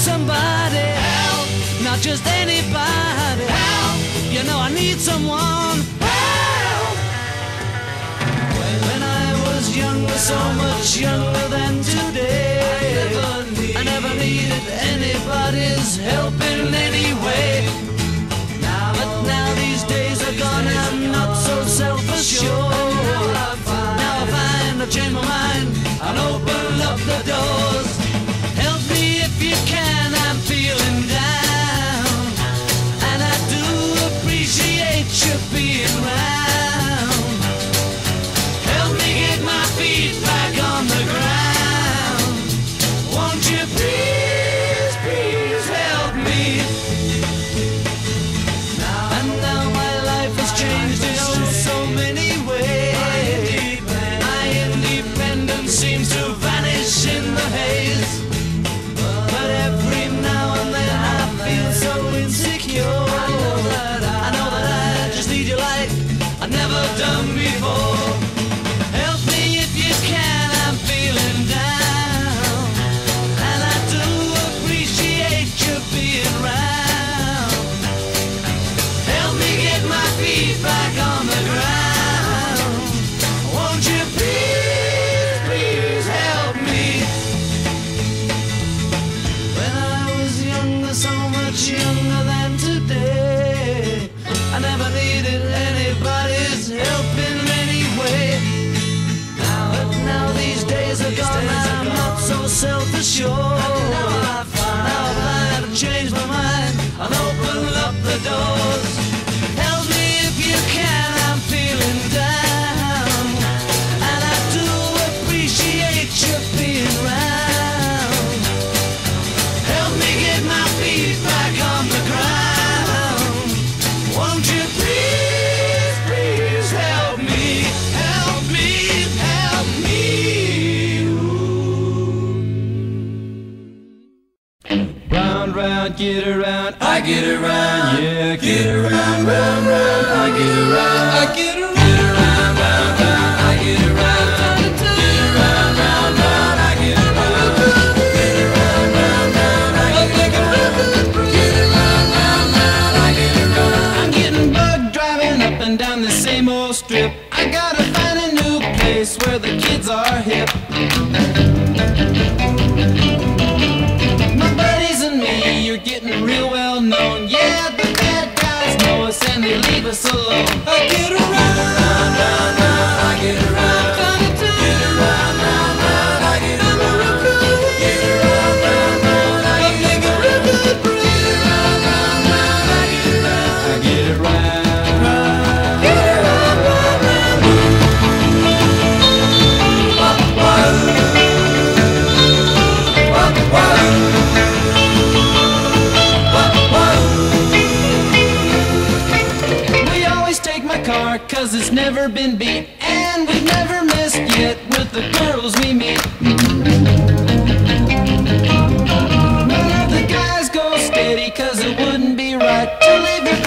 somebody help, not just anybody help. You know I need someone help. When I was younger, so much younger than today, I never needed anybody's help in any way. But now these days are gone, I'm not so self-assured. Now I find I've changed my mind and open up the doors. Help me if you can, I'm feeling down, and I do appreciate you being round. Help me get my feet back on the ground. Won't you please, please help me? And now my life has changed in oh so many ways. My independence seems to vanish in the haze. But every now and then I feel so insecure. I know that I just need you like I've never done before. Help me if you can, I'm feeling down, and I do appreciate you being round. Help me get my feet back on the ground. Won't you please, please help me? When I was younger, so much younger than shore. Now I find I've changed my mind and open up the doors. Help me if you can, I'm feeling down, and I do appreciate you being round. Help me get my feet back on the ground. Won't you please, please help me, help me, help me. Round, round, get around, I get around, yeah, get around, round, round, I get around, I get around, round, round, round, I get around, get around, round, round, I get around, get around, round, round, I get around, get around, round, round, I get around. I'm getting bugged driving up and down the same old strip. I gotta find a new place where the kids are hip. My buddies and me, you're getting real well known. Yeah, the bad guys know us and they leave us alone. I get around, round, round, round, I get around, get around, round, round, I get around, get around, round, round, I get around, get around, round, round, I get around, I get around, get around, round, round. We always take my car 'cause it's never been beat, and we've never missed yet with the girls we meet. None of the guys go steady 'cause it wouldn't be right to leave your